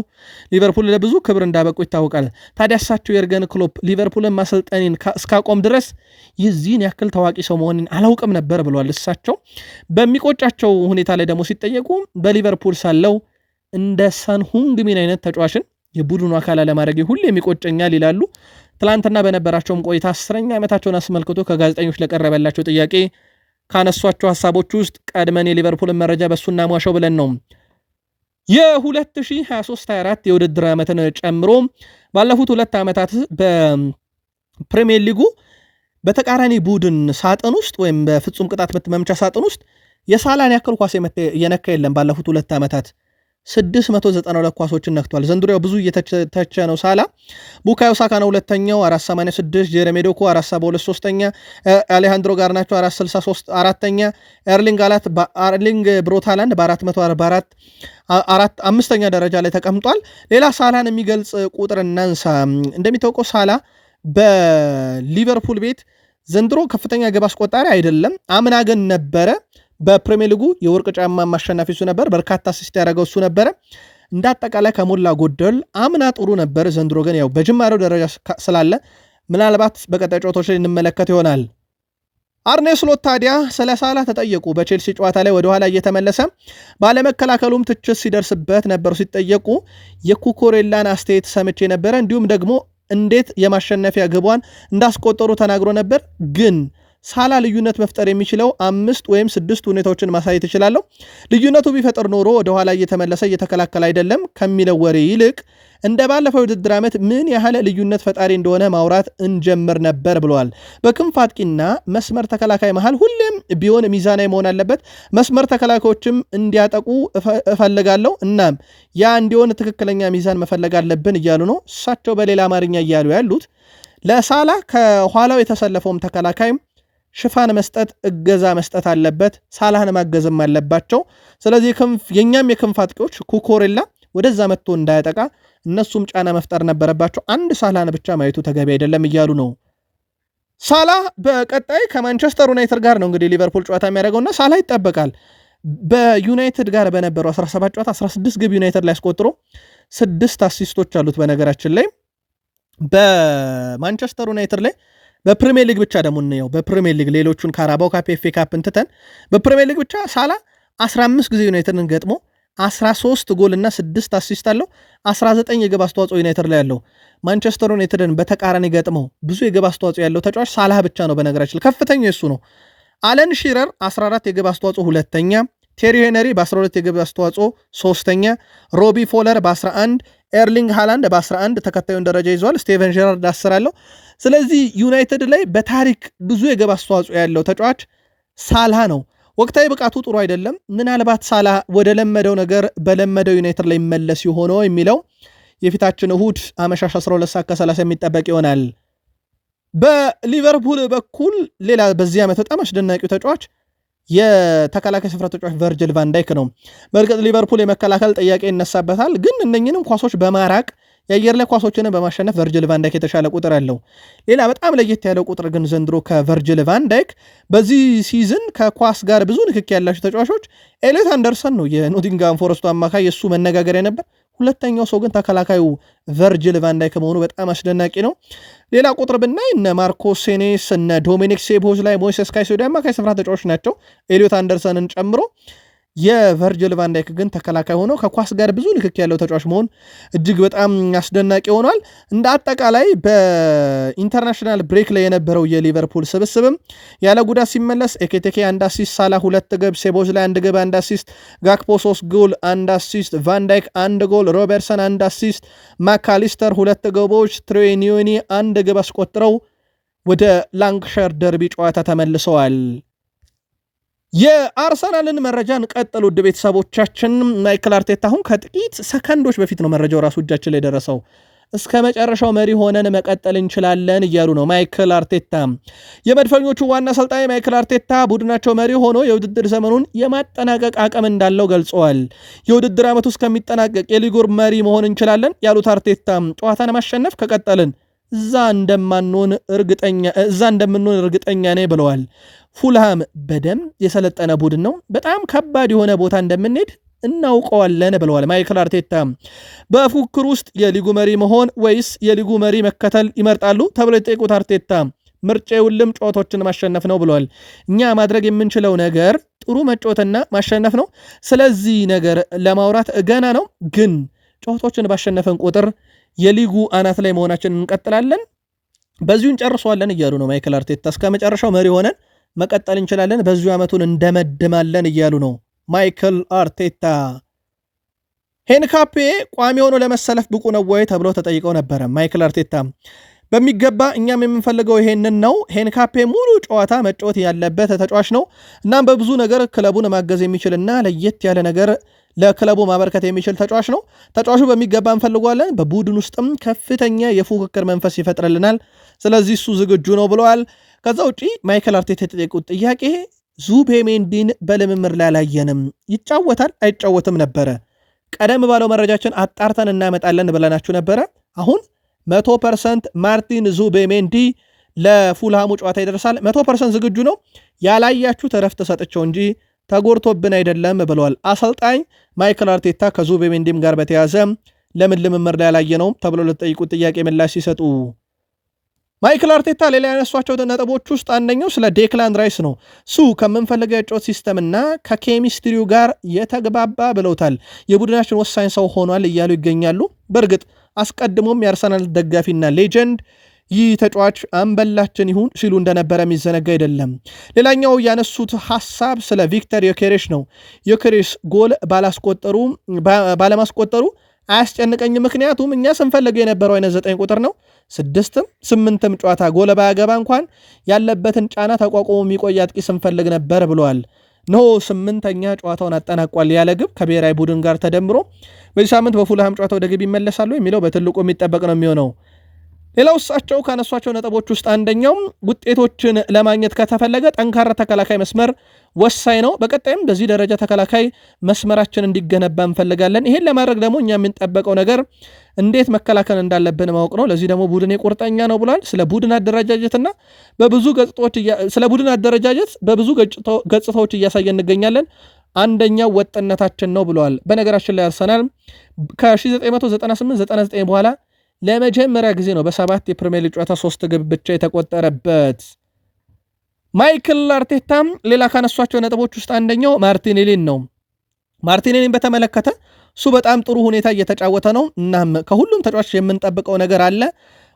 ሊቨርፑል ለብዙ ክብር እንዳበቁ ይታወቃል። ታዲያ እሳቸው የርገን ክሎፕ ሊቨርፑልን ማሰልጠኔን እስካቆም ድረስ የዚህን ያክል ታዋቂ ሰው መሆንን አላውቅም ነበር ብለዋል። እሳቸው በሚቆጫቸው ሁኔታ ላይ ደግሞ ሲጠየቁ በሊቨርፑል ሳለው እንደ ሳንሁንግሚን አይነት ተጫዋችን የቡድኑ አካል ለማድረግ ሁሌ የሚቆጨኛል ይላሉ። ትላንትና በነበራቸውም ቆይታ 10ኛ ዓመታቸውን አስመልክቶ ከጋዜጠኞች ለቀረበላቸው ጥያቄ ካነሷቸው ሐሳቦች ውስጥ ቀድመን የሊቨርፑልን መረጃ በሱና ሟሸው ብለን ነው የ2023-24 የውድድር ዓመትን ጨምሮ ባለፉት 2 ዓመታት በፕሪሚየር ሊጉ በተቃራኒ ቡድን ሳጥን ውስጥ ወይም በፍጹም ቅጣት ምት መምቻ ሳጥን ውስጥ የሳላን ያክል ኳስ የነካ የለም። ባለፉት 2 ዓመታት 692 ኳሶችን ነክቷል። ዘንድሮ ብዙ እየተቸ ነው ሳላ። ቡካዮ ሳካ ነው ሁለተኛው 486፣ ጄሬሚ ዶኩ 472 ሶስተኛ፣ አሌሃንድሮ ጋርናቾ 463 አራተኛ፣ ኤርሊንግ ብሮታላንድ በ444 አምስተኛ ደረጃ ላይ ተቀምጧል። ሌላ ሳላን የሚገልጽ ቁጥር እናንሳ። እንደሚታወቀው ሳላ በሊቨርፑል ቤት ዘንድሮ ከፍተኛ ግብ አስቆጣሪ አይደለም። አምና ግን ነበረ። በፕሪሚየር ሊጉ የወርቅ ጫማ ማሸናፊ እሱ ነበር። በርካታ አሲስት ያደረገው እሱ ነበረ። እንደ አጠቃላይ ከሞላ ጎደል አምና ጥሩ ነበር። ዘንድሮ ግን ያው በጅማሬው ደረጃ ስላለ ምናልባት በቀጣይ ጨዋታዎች ላይ እንመለከት ይሆናል። አርኔ ስሎት ታዲያ ስለ ሳላ ተጠየቁ። በቼልሲ ጨዋታ ላይ ወደኋላ እየተመለሰ ባለመከላከሉም ትችት ሲደርስበት ነበሩ። ሲጠየቁ የኩኮሬላን አስተያየት ሰምቼ ነበረ፣ እንዲሁም ደግሞ እንዴት የማሸነፊያ ግቧን እንዳስቆጠሩ ተናግሮ ነበር። ግን ሳላ ልዩነት መፍጠር የሚችለው 5 ወይም 6 ሁኔታዎችን ማሳየት ይችላለሁ። ልዩነቱ ቢፈጠር ኖሮ ወደኋላ እየተመለሰ እየተከላከለ አይደለም ከሚለው ወሬ ይልቅ እንደ ባለፈው ውድድር ዓመት ምን ያህል ልዩነት ፈጣሪ እንደሆነ ማውራት እንጀምር ነበር ብለዋል። በክንፍ አጥቂና መስመር ተከላካይ መሃል ሁሌም ቢሆን ሚዛናዊ መሆን አለበት። መስመር ተከላካዮችም እንዲያጠቁ እፈልጋለሁ። እናም ያ እንዲሆን ትክክለኛ ሚዛን መፈለግ አለብን እያሉ ነው እሳቸው በሌላ አማርኛ እያሉ ያሉት። ለሳላ ከኋላው የተሰለፈውም ተከላካይ ሽፋን መስጠት፣ እገዛ መስጠት አለበት። ሳላህን ማገዝም አለባቸው። ስለዚህ የኛም የክንፍ አጥቂዎች ኩኮሬላ ወደዛ መጥቶ እንዳያጠቃ እነሱም ጫና መፍጠር ነበረባቸው። አንድ ሳላህን ብቻ ማየቱ ተገቢ አይደለም እያሉ ነው። ሳላህ በቀጣይ ከማንቸስተር ዩናይትድ ጋር ነው እንግዲህ ሊቨርፑል ጨዋታ የሚያደርገውና ሳላህ ይጠበቃል። በዩናይትድ ጋር በነበረው 17 ጨዋታ 16 ግብ ዩናይትድ ላይ አስቆጥሮ 6 አሲስቶች አሉት። በነገራችን ላይ በማንቸስተር ዩናይትድ ላይ በፕሪሚየር ሊግ ብቻ ደግሞ እንየው። በፕሪሚየር ሊግ ሌሎቹን ካራባው ካፕ፣ ኤፍ ኤ ካፕን ትተን በፕሪሚየር ሊግ ብቻ ሳላ 15 ጊዜ ዩናይትድን ገጥሞ 13 ጎል እና 6 አሲስት አለው። 19 የግብ አስተዋጽኦ ዩናይትድ ላይ ያለው። ማንቸስተር ዩናይትድን በተቃራኒ ገጥመው ብዙ የግብ አስተዋጽኦ ያለው ተጫዋች ሳላህ ብቻ ነው። በነገራችን ከፍተኛው እሱ ነው። አለን ሺረር 14 የግብ አስተዋጽኦ ሁለተኛ፣ ቴሪ ሄነሪ በ12 የግብ አስተዋጽኦ ሶስተኛ፣ ሮቢ ፎለር በ11፣ ኤርሊንግ ሃላንድ በ11 ተከታዩን ደረጃ ይዟል። ስቴቨን ጀራርድ 10 አለው። ስለዚህ ዩናይትድ ላይ በታሪክ ብዙ የግብ አስተዋጽኦ ያለው ተጫዋች ሳላህ ነው። ወቅታዊ ብቃቱ ጥሩ አይደለም። ምናልባት ሳላህ ወደ ለመደው ነገር በለመደው ዩናይትድ ላይ መለስ ይሆነው የሚለው የፊታችን እሁድ አመሻሽ 12:30 የሚጠበቅ ይሆናል። በሊቨርፑል በኩል ሌላ በዚህ ዓመት በጣም አስደናቂው ተጫዋች የተከላካይ ስፍራ ተጫዋች ቨርጅል ቫንዳይክ ነው። በእርግጥ ሊቨርፑል የመከላከል ጥያቄ ይነሳበታል፣ ግን እነኝንም ኳሶች በማራቅ የአየር ላይ ኳሶችንም በማሸነፍ ቨርጅል ቫንዳይክ የተሻለ ቁጥር አለው። ሌላ በጣም ለየት ያለው ቁጥር ግን ዘንድሮ ከቨርጅል ቫንዳይክ በዚህ ሲዝን ከኳስ ጋር ብዙ ንክኪ ያላቸው ተጫዋቾች ኤሊዮት አንደርሰን ነው የኖቲንጋም ፎረስቱ አማካይ፣ የእሱ መነጋገሪያ ነበር። ሁለተኛው ሰው ግን ተከላካዩ ቨርጅል ቫንዳይክ መሆኑ በጣም አስደናቂ ነው። ሌላ ቁጥር ብናይ እነ ማርኮ ሴኔስ እነ ዶሚኒክ ሴቦዝ ላይ ሞይሴስ ካይሴዶ አማካይ ስፍራ ተጫዋች ናቸው ኤሊዮት አንደርሰንን ጨምሮ። የቨርጅል ቫንዳይክ ግን ተከላካይ ሆኖ ከኳስ ጋር ብዙ ንክክ ያለው ተጫዋች መሆን እጅግ በጣም አስደናቂ ሆኗል። እንደ አጠቃላይ በኢንተርናሽናል ብሬክ ላይ የነበረው የሊቨርፑል ስብስብም ያለ ጉዳት ሲመለስ ኤኬቴኬ 1 አሲስት፣ ሳላ 2 ግብ፣ ሴቦዝ ላይ 1 ግብ 1 አሲስት፣ ጋክፖ 3 ጎል 1 አሲስት፣ ቫንዳይክ 1 ጎል፣ ሮበርትሰን 1 አሲስት፣ ማካሊስተር 2 ግቦች፣ ትሬኒዮኒ 1 ግብ አስቆጥረው ወደ ላንክሻየር ደርቢ ጨዋታ ተመልሰዋል። የአርሰናልን መረጃን ቀጠሉ። ውድ ቤተሰቦቻችን ማይክል አርቴታ አሁን ከጥቂት ሰከንዶች በፊት ነው መረጃው ራሱ እጃችን ላይ ደረሰው። እስከ መጨረሻው መሪ ሆነን መቀጠል እንችላለን እያሉ ነው ማይክል አርቴታ። የመድፈኞቹ ዋና አሰልጣኝ ማይክል አርቴታ ቡድናቸው መሪ ሆኖ የውድድር ዘመኑን የማጠናቀቅ አቅም እንዳለው ገልጸዋል። የውድድር ዓመቱ እስከሚጠናቀቅ የሊጉር መሪ መሆን እንችላለን ያሉት አርቴታ ጨዋታን ማሸነፍ ከቀጠልን እዛ እንደምንሆን እርግጠኛ ነኝ ብለዋል። ፉልሃም በደንብ የሰለጠነ ቡድን ነው፣ በጣም ከባድ የሆነ ቦታ እንደምንሄድ እናውቀዋለን ብለዋል ማይክል አርቴታ። በፉክክር ውስጥ የሊጉ መሪ መሆን ወይስ የሊጉ መሪ መከተል ይመርጣሉ ተብሎ የተጠየቁት አርቴታ ምርጫዬ ሁሉም ጨዋታዎችን ማሸነፍ ነው ብለዋል። እኛ ማድረግ የምንችለው ነገር ጥሩ መጫወትና ማሸነፍ ነው። ስለዚህ ነገር ለማውራት ገና ነው፣ ግን ጨዋታዎችን ባሸነፈን ቁጥር የሊጉ አናት ላይ መሆናችንን እንቀጥላለን፣ በዚሁ እንጨርሰዋለን እያሉ ነው ማይክል አርቴታ። እስከ መጨረሻው መሪ ሆነን መቀጠል እንችላለን፣ በዚሁ ዓመቱን እንደመድማለን እያሉ ነው ማይክል አርቴታ። ሄንካፔ ቋሚ ሆኖ ለመሰለፍ ብቁ ነው ወይ ተብሎ ተጠይቀው ነበረ ማይክል አርቴታ። በሚገባ እኛም የምንፈልገው ይሄንን ነው። ሄንካፔ ሙሉ ጨዋታ መጫወት ያለበት ተጫዋች ነው። እናም በብዙ ነገር ክለቡን ማገዝ የሚችልና ለየት ያለ ነገር ለክለቡ ማበርከት የሚችል ተጫዋች ነው። ተጫዋቹ በሚገባ እንፈልጓለን። በቡድን ውስጥም ከፍተኛ የፉክክር መንፈስ ይፈጥርልናል። ስለዚህ እሱ ዝግጁ ነው ብለዋል። ከዛ ውጪ ማይክል አርቴታ የተጠየቁት ጥያቄ ዙቤሜንዲን በልምምር ላይ አላየንም፣ ይጫወታል አይጫወትም ነበረ። ቀደም ባለው መረጃችን አጣርተን እናመጣለን ብለናችሁ ነበረ። አሁን 100% ማርቲን ዙቤሜንዲ ለፉልሃሙ ጨዋታ ይደርሳል፣ 100% ዝግጁ ነው። ያላያችሁ እረፍት ሰጥቸው እንጂ ተጎድቶብን አይደለም ብለዋል አሰልጣኝ ማይክል አርቴታ። ከዙቤሜንዲም ጋር በተያዘ ለምን ልምምር ላይ ያላየነውም ተብሎ ለተጠይቁት ጥያቄ ምላሽ ሲሰጡ ማይክል አርቴታ ሌላ ያነሷቸው ነጥቦች ውስጥ አንደኛው ስለ ዴክላን ራይስ ነው። ሱ ከምንፈልገው የጨዋታ ሲስተምና ከኬሚስትሪው ጋር የተግባባ ብለውታል። የቡድናችን ወሳኝ ሰው ሆኗል እያሉ ይገኛሉ። በእርግጥ አስቀድሞም የአርሰናል ደጋፊና ሌጀንድ ይህ ተጫዋች አምበላችን ይሁን ሲሉ እንደነበረ የሚዘነጋ አይደለም። ሌላኛው ያነሱት ሐሳብ ስለ ቪክተር ዮኬሬሽ ነው። ዮኬሬሽ ጎል ባለማስቆጠሩ አያስጨንቀኝም፣ ምክንያቱም እኛ ስንፈልገው የነበረው አይነት 9 ቁጥር ነው። 6ም 8ም ጨዋታ ጎል ባያገባ እንኳን ያለበትን ጫና ተቋቁሞ የሚቆይ አጥቂ ስንፈልግ ነበር ብለዋል። ኖ 8ኛ ጨዋታውን አጠናቋል ያለ ግብ ከብሔራዊ ቡድን ጋር ተደምሮ በዚህ ሳምንት በፉልሃም ጨዋታ ወደ ግብ ይመለሳሉ የሚለው በትልቁ የሚጠበቅ ነው የሚሆነው። ሌላው እሳቸው ካነሷቸው ነጥቦች ውስጥ አንደኛው ውጤቶችን ለማግኘት ከተፈለገ ጠንካራ ተከላካይ መስመር ወሳኝ ነው። በቀጣይም በዚህ ደረጃ ተከላካይ መስመራችን እንዲገነባ እንፈልጋለን። ይሄን ለማድረግ ደግሞ እኛ የምንጠበቀው ነገር እንዴት መከላከል እንዳለብን ማወቅ ነው። ለዚህ ደግሞ ቡድን ቁርጠኛ ነው ብሏል። ስለ ቡድን አደረጃጀትና በብዙ ገጽታዎች እያሳየ እንገኛለን። አንደኛው ወጥነታችን ነው ብለዋል። በነገራችን ላይ አርሰናል ከ1998-99 በኋላ ለመጀመሪያ ጊዜ ነው በ7 የፕሪሚየር ሊግ ጨዋታ 3 ግብ ብቻ የተቆጠረበት። ማይክል አርቴታም ሌላ ካነሷቸው ነጥቦች ውስጥ አንደኛው ማርቲኔሊን ነው። ማርቲኔሊን በተመለከተ እሱ በጣም ጥሩ ሁኔታ እየተጫወተ ነው። እናም ከሁሉም ተጫዋች የምንጠብቀው ነገር አለ።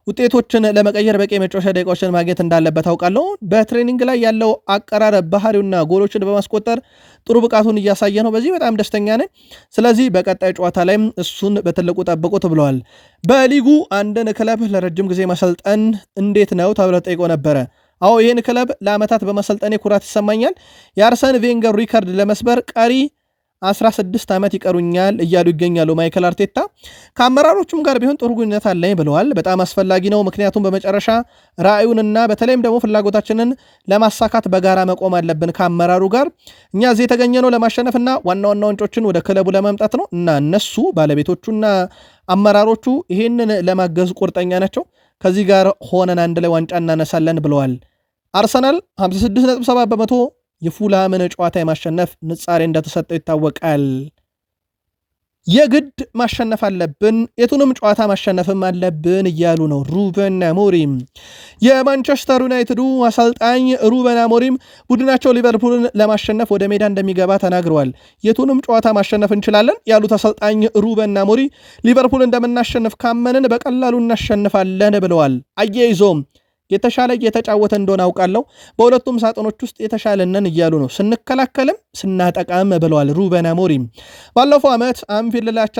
ውጤቶችን ለመቀየር በቂ መጫወቻ ደቂቃዎችን ማግኘት እንዳለበት አውቃለሁ። በትሬኒንግ ላይ ያለው አቀራረብ ባህሪውና ጎሎችን በማስቆጠር ጥሩ ብቃቱን እያሳየ ነው። በዚህ በጣም ደስተኛ ነኝ። ስለዚህ በቀጣይ ጨዋታ ላይም እሱን በትልቁ ጠብቁት ብለዋል። በሊጉ አንድን ክለብ ለረጅም ጊዜ ማሰልጠን እንዴት ነው ተብሎ ጠይቆ ነበረ። አዎ ይህን ክለብ ለዓመታት በማሰልጠኔ ኩራት ይሰማኛል። የአርሰን ቬንገር ሪከርድ ለመስበር ቀሪ 16 ዓመት ይቀሩኛል እያሉ ይገኛሉ ማይክል አርቴታ። ከአመራሮቹም ጋር ቢሆን ጥሩ ግንኙነት አለኝ ብለዋል። በጣም አስፈላጊ ነው፣ ምክንያቱም በመጨረሻ ራዕዩንና በተለይም ደግሞ ፍላጎታችንን ለማሳካት በጋራ መቆም አለብን ከአመራሩ ጋር። እኛ እዚህ የተገኘነው ለማሸነፍና ዋና ዋንጫዎችን ወደ ክለቡ ለማምጣት ነው እና እነሱ ባለቤቶቹና አመራሮቹ ይህንን ለማገዝ ቁርጠኛ ናቸው። ከዚህ ጋር ሆነን አንድ ላይ ዋንጫ እናነሳለን ብለዋል። አርሰናል 56.7 በመቶ የፉልሃምን ጨዋታ የማሸነፍ ንጻሬ እንደተሰጠው ይታወቃል። የግድ ማሸነፍ አለብን፣ የቱንም ጨዋታ ማሸነፍም አለብን እያሉ ነው ሩበን አሞሪም። የማንቸስተር ዩናይትዱ አሰልጣኝ ሩበን አሞሪም ቡድናቸው ሊቨርፑልን ለማሸነፍ ወደ ሜዳ እንደሚገባ ተናግረዋል። የቱንም ጨዋታ ማሸነፍ እንችላለን ያሉት አሰልጣኝ ሩበን አሞሪም ሊቨርፑል እንደምናሸንፍ ካመንን በቀላሉ እናሸንፋለን ብለዋል። አያይዞም የተሻለ እየተጫወተ እንደሆነ አውቃለሁ፣ በሁለቱም ሳጥኖች ውስጥ የተሻለነን እያሉ ነው፣ ስንከላከልም ስናጠቃም ብለዋል ሩበን አሞሪም። ባለፈው ዓመት አንፊልድ ላይ አቻ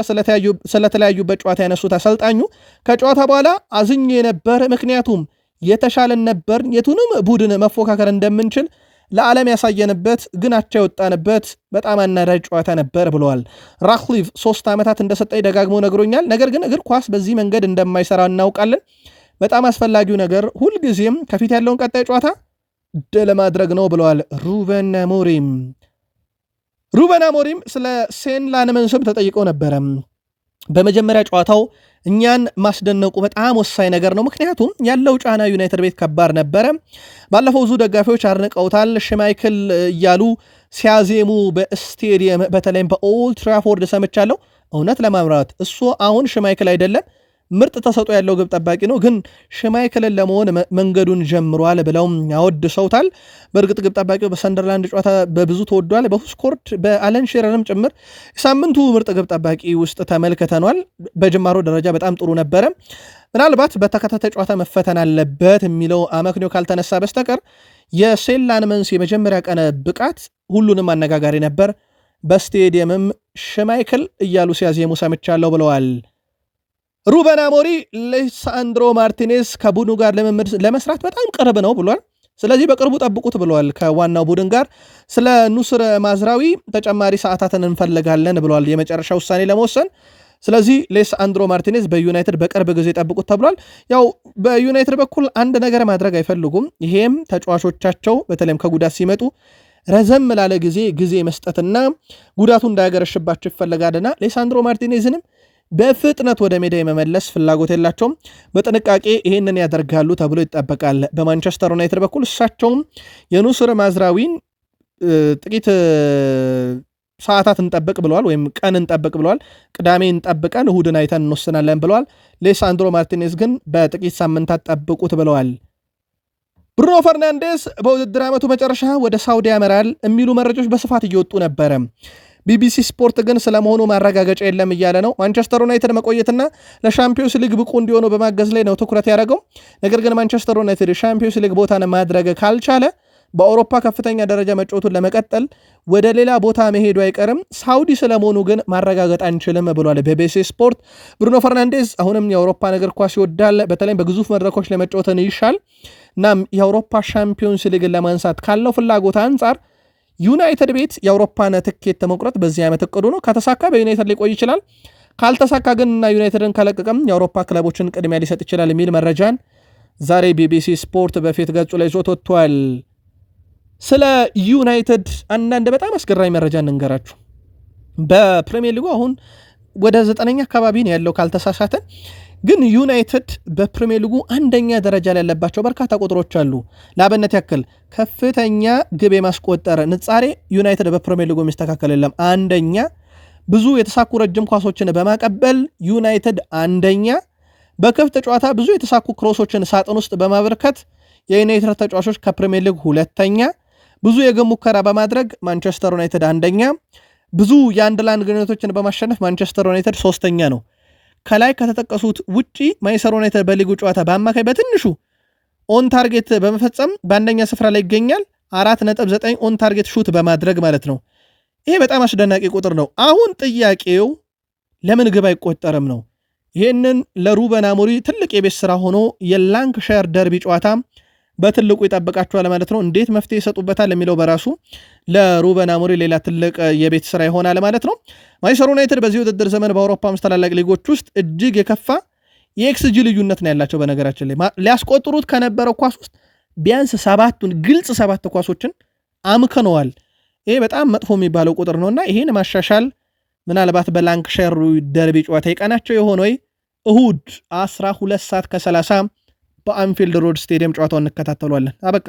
ስለተለያዩበት ጨዋታ ያነሱት አሰልጣኙ ከጨዋታ በኋላ አዝኜ ነበር፣ ምክንያቱም የተሻለን ነበር፣ የቱንም ቡድን መፎካከር እንደምንችል ለዓለም ያሳየንበት ግን አቻ የወጣንበት በጣም አናዳጅ ጨዋታ ነበር ብለዋል። ራክሊፍ 3 ዓመታት እንደሰጠኝ ደጋግሞ ነግሮኛል፣ ነገር ግን እግር ኳስ በዚህ መንገድ እንደማይሰራ እናውቃለን። በጣም አስፈላጊው ነገር ሁልጊዜም ከፊት ያለውን ቀጣይ ጨዋታ ድል ማድረግ ነው ብለዋል ሩበን አሞሪም። ሩበን አሞሪም ስለ ሴን ላንመንስም ተጠይቀው ነበረ። በመጀመሪያ ጨዋታው እኛን ማስደነቁ በጣም ወሳኝ ነገር ነው። ምክንያቱም ያለው ጫና ዩናይትድ ቤት ከባድ ነበረ። ባለፈው ብዙ ደጋፊዎች አድንቀውታል። ሽማይክል እያሉ ሲያዜሙ በስቴዲየም በተለይም በኦልድ ትራፎርድ ሰምቻለሁ። እውነት ለማምራት እሱ አሁን ሽማይክል አይደለም፣ ምርጥ ተሰጦ ያለው ግብ ጠባቂ ነው፣ ግን ሽማይክልን ለመሆን መንገዱን ጀምሯል ብለው ያወድሰውታል። በእርግጥ ግብ ጠባቂው በሰንደርላንድ ጨዋታ በብዙ ተወዷል። በሁስኮርድ በአለን ሼረርም ጭምር የሳምንቱ ምርጥ ግብ ጠባቂ ውስጥ ተመልክተኗል። በጅማሮ ደረጃ በጣም ጥሩ ነበረ። ምናልባት በተከታታይ ጨዋታ መፈተን አለበት የሚለው አመክንዮ ካልተነሳ በስተቀር የሴላንመንስ የመጀመሪያ ቀን ብቃት ሁሉንም አነጋጋሪ ነበር። በስቴዲየምም ሽማይክል እያሉ ሲያዜሙ ሰምቻለሁ ብለዋል። ሩበን አሞሪ ሌሳንድሮ ማርቲኔዝ ከቡድኑ ጋር ልምምድ ለመስራት በጣም ቅርብ ነው ብሏል። ስለዚህ በቅርቡ ጠብቁት ብለዋል። ከዋናው ቡድን ጋር ስለ ኑስር ማዝራዊ ተጨማሪ ሰዓታትን እንፈልጋለን ብለዋል የመጨረሻ ውሳኔ ለመወሰን። ስለዚህ ሌሳንድሮ ማርቲኔዝ በዩናይትድ በቅርብ ጊዜ ጠብቁት ተብሏል። ያው በዩናይትድ በኩል አንድ ነገር ማድረግ አይፈልጉም። ይሄም ተጫዋቾቻቸው በተለይም ከጉዳት ሲመጡ ረዘም ላለ ጊዜ መስጠትና ጉዳቱ እንዳያገረሽባቸው ይፈለጋልና ሌሳንድሮ ማርቲኔዝንም በፍጥነት ወደ ሜዳ የመመለስ ፍላጎት የላቸውም። በጥንቃቄ ይሄንን ያደርጋሉ ተብሎ ይጠበቃል። በማንቸስተር ዩናይትድ በኩል እሳቸውም የኑስር ማዝራዊን ጥቂት ሰዓታት እንጠብቅ ብለዋል፣ ወይም ቀን እንጠብቅ ብለዋል። ቅዳሜ እንጠብቀን እሁድን አይተን እንወስናለን ብለዋል። ሌሳንድሮ ማርቲኔዝ ግን በጥቂት ሳምንታት ጠብቁት ብለዋል። ብሩኖ ፈርናንዴስ በውድድር ዓመቱ መጨረሻ ወደ ሳውዲ ያመራል የሚሉ መረጃዎች በስፋት እየወጡ ነበረ። ቢቢሲ ስፖርት ግን ስለመሆኑ ማረጋገጫ የለም እያለ ነው። ማንቸስተር ዩናይትድ መቆየትና ለሻምፒዮንስ ሊግ ብቁ እንዲሆኑ በማገዝ ላይ ነው ትኩረት ያደረገው። ነገር ግን ማንቸስተር ዩናይትድ የሻምፒዮንስ ሊግ ቦታን ማድረግ ካልቻለ በአውሮፓ ከፍተኛ ደረጃ መጫወቱን ለመቀጠል ወደ ሌላ ቦታ መሄዱ አይቀርም። ሳውዲ ስለመሆኑ ግን ማረጋገጥ አንችልም ብሏል ቢቢሲ ስፖርት። ብሩኖ ፈርናንዴዝ አሁንም የአውሮፓ እግር ኳስ ይወዳል፣ በተለይም በግዙፍ መድረኮች ለመጫወትን ይሻል። እናም የአውሮፓ ሻምፒዮንስ ሊግን ለማንሳት ካለው ፍላጎት አንጻር ዩናይትድ ቤት የአውሮፓን ትኬት መቁረጥ በዚህ ዓመት እቅዱ ነው። ከተሳካ በዩናይትድ ሊቆይ ይችላል። ካልተሳካ ግን እና ዩናይትድን ከለቀቀም የአውሮፓ ክለቦችን ቅድሚያ ሊሰጥ ይችላል የሚል መረጃን ዛሬ ቢቢሲ ስፖርት በፊት ገጹ ላይ ይዞት ወጥቷል። ስለ ዩናይትድ አንዳንድ በጣም አስገራሚ መረጃ እንንገራችሁ። በፕሪሚየር ሊጉ አሁን ወደ 9ኛ አካባቢ ነው ያለው ካልተሳሳተን። ግን ዩናይትድ በፕሪሚየር ሊጉ አንደኛ ደረጃ ላይ ያለባቸው በርካታ ቁጥሮች አሉ። ለአብነት ያክል ከፍተኛ ግብ የማስቆጠር ንጻሬ ዩናይትድ በፕሪሚየር ሊጉ የሚስተካከል የለም። አንደኛ። ብዙ የተሳኩ ረጅም ኳሶችን በማቀበል ዩናይትድ አንደኛ። በክፍት ጨዋታ ብዙ የተሳኩ ክሮሶችን ሳጥን ውስጥ በማበርከት የዩናይትድ ተጫዋቾች ከፕሪሚየር ሊግ ሁለተኛ። ብዙ የግብ ሙከራ በማድረግ ማንቸስተር ዩናይትድ አንደኛ። ብዙ የአንድ ለአንድ ግንኙነቶችን በማሸነፍ ማንቸስተር ዩናይትድ ሶስተኛ ነው። ከላይ ከተጠቀሱት ውጪ ማንቸስተር ዩናይትድ በሊጉ ጨዋታ በአማካይ በትንሹ ኦን ታርጌት በመፈጸም በአንደኛ ስፍራ ላይ ይገኛል። 4.9 ኦን ታርጌት ሹት በማድረግ ማለት ነው። ይሄ በጣም አስደናቂ ቁጥር ነው። አሁን ጥያቄው ለምን ግብ አይቆጠርም ነው። ይህንን ለሩበን አሞሪ ትልቅ የቤት ስራ ሆኖ የላንክሻየር ደርቢ ጨዋታ በትልቁ ይጠብቃቸዋል ማለት ነው። እንዴት መፍትሄ ይሰጡበታል የሚለው በራሱ ለሩበን አሞሪ ሌላ ትልቅ የቤት ስራ ይሆናል ማለት ነው። ማንቸስተር ዩናይትድ በዚህ ውድድር ዘመን በአውሮፓ 5 ታላላቅ ሊጎች ውስጥ እጅግ የከፋ የኤክስጂ ልዩነት ነው ያላቸው። በነገራችን ላይ ሊያስቆጥሩት ከነበረው ኳስ ውስጥ ቢያንስ ግልጽ 7 ኳሶችን አምክነዋል። ይሄ በጣም መጥፎ የሚባለው ቁጥር ነውና ይሄን ማሻሻል ምናልባት በላንክሻየር ደርቢ ጨዋታ ይቀናቸው የሆነ ወይ እሁድ 12 ሰዓት ከ30 በአንፊልድ ሮድ ስቴዲየም ጨዋታውን እንከታተሏለን። አበቃ።